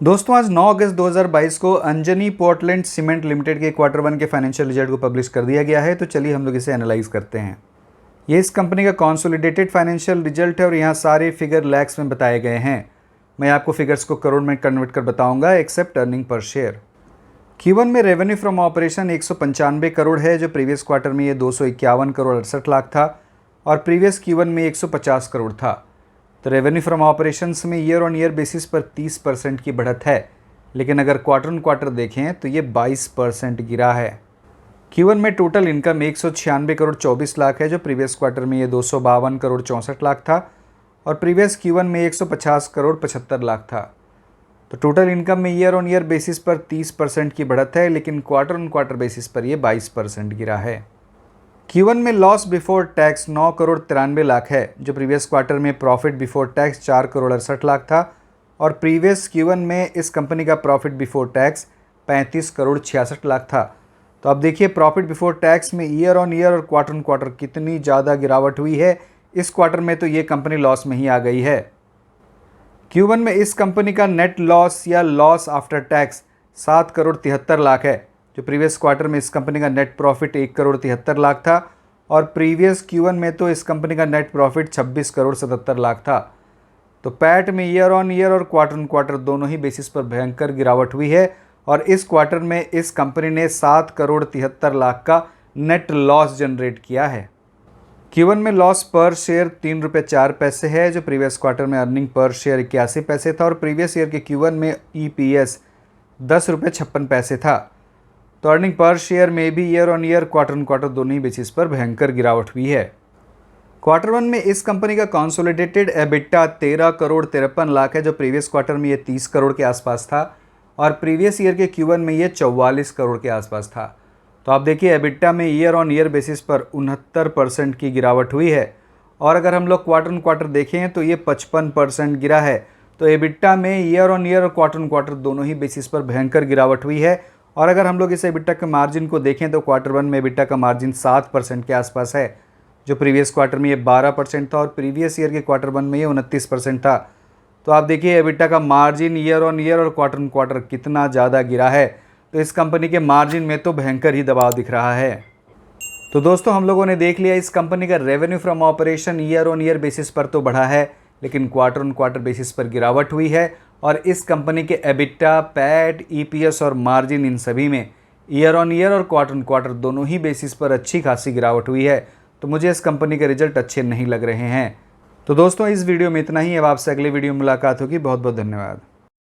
दोस्तों आज 9 अगस्त 2022 को अंजनी पोर्टलैंड सीमेंट लिमिटेड के क्वार्टर 1 के फाइनेंशियल रिजल्ट को पब्लिश कर दिया गया है। तो चलिए हम लोग इसे एनालाइज करते हैं। ये इस कंपनी का कंसोलिडेटेड फाइनेंशियल रिजल्ट है और यहाँ सारे फिगर लैक्स में बताए गए हैं। मैं आपको फिगर्स को करोड़ में कन्वर्ट कर बताऊंगा accept earning per share. Q1 में रेवेन्यू फ्रॉम ऑपरेशन 195 करोड़ है, जो प्रीवियस क्वार्टर में ये 251 करोड़ 68 लाख था और प्रीवियस Q1 में 150 करोड़ था। तो रेवेन्यू फ्रॉम ऑपरेशंस में ईयर ऑन ईयर बेसिस पर 30% की बढ़त है, लेकिन अगर क्वार्टर ऑन क्वार्टर देखें तो ये 22% गिरा है। Q1 में टोटल इनकम 196 करोड़ 24 लाख है, जो प्रीवियस क्वार्टर में ये 252 करोड़ 64 लाख था और प्रीवियस Q1 में 150 करोड़ 75 लाख था। तो टोटल इनकम में ईयर ऑन ईयर बेसिस पर 30% की बढ़त है, लेकिन क्वार्टर ऑन क्वार्टर बेसिस पर ये 22% गिरा है। Q1 में loss before tax 9 crore 93 lakh है, जो प्रीवियस क्वार्टर में profit before tax 4 crore 68 lakh था और प्रीवियस Q1 में इस कंपनी का profit before tax 35 crore 66 lakh था। तो अब देखिए प्रॉफिट बिफोर टैक्स में ईयर ऑन ईयर और क्वार्टर ऑन क्वार्टर कितनी ज़्यादा गिरावट हुई है। इस क्वार्टर में तो ये कंपनी लॉस में ही आ गई है। Q1 में इस कंपनी का नेट लॉस या loss after tax 7 crore 73 lakh है, जो प्रीवियस क्वार्टर में इस कंपनी का नेट प्रॉफिट 1 करोड़ 73 लाख था और प्रीवियस Q1 में तो इस कंपनी का नेट प्रॉफिट 26 करोड़ 77 लाख था। तो पैट में ईयर ऑन ईयर और क्वार्टर ऑन क्वार्टर दोनों ही बेसिस पर भयंकर गिरावट हुई है और इस क्वार्टर में इस कंपनी ने 7 करोड़ 73 लाख का नेट लॉस जनरेट किया है। Q1 में लॉस पर शेयर 3 रुपये 4 पैसे है, जो प्रीवियस क्वार्टर में अर्निंग पर शेयर 81 पैसे था और प्रीवियस ईयर के Q1 में EPS 10 रुपये 56 पैसे था। तो अर्निंग पर शेयर में भी year on year quarter on quarter दोनों ही बेसिस पर भयंकर गिरावट हुई है। क्वार्टर 1 में इस कंपनी का कंसोलिडेटेड एबिटा 13 करोड़ 53 लाख है, जो प्रीवियस क्वार्टर में ये 30 करोड़ के आसपास था और प्रीवियस ईयर के Q1 में ये 44 करोड़ के आसपास था। तो आप देखिए एबिटा में ईयर ऑन ईयर बेसिस पर 69% की गिरावट हुई है और अगर हम लोग क्वार्टर ऑन क्वार्टर देखें तो ये 55% गिरा है। तो एबिटा में ईयर ऑन ईयर और क्वार्टर ऑन क्वार्टर दोनों ही बेसिस पर भयंकर गिरावट हुई है और अगर हम लोग इस एबिटा के मार्जिन को देखें तो क्वार्टर 1 में एबिटा का मार्जिन 7% के आसपास है, जो प्रीवियस क्वार्टर में ये 12% था और प्रीवियस ईयर के क्वार्टर 1 में ये 29% था। तो आप देखिए एबिटा का मार्जिन ईयर ऑन ईयर और क्वार्टर ऑन क्वार्टर कितना ज़्यादा गिरा है। तो इस कंपनी के मार्जिन में तो भयंकर ही दबाव दिख रहा है। तो दोस्तों हम लोगों ने देख लिया इस कंपनी का revenue from operation year on year basis पर तो बढ़ा है, लेकिन क्वार्टर ऑन क्वार्टर बेसिस पर गिरावट हुई है और इस कंपनी के एबिटा, पैट, EPS और मार्जिन इन सभी में ईयर ऑन ईयर और क्वार्टर ऑन क्वार्टर दोनों ही बेसिस पर अच्छी खासी गिरावट हुई है। तो मुझे इस कंपनी के रिजल्ट अच्छे नहीं लग रहे हैं। तो दोस्तों इस वीडियो में इतना ही। अब आपसे अगले वीडियो में मुलाकात होगी। बहुत बहुत धन्यवाद।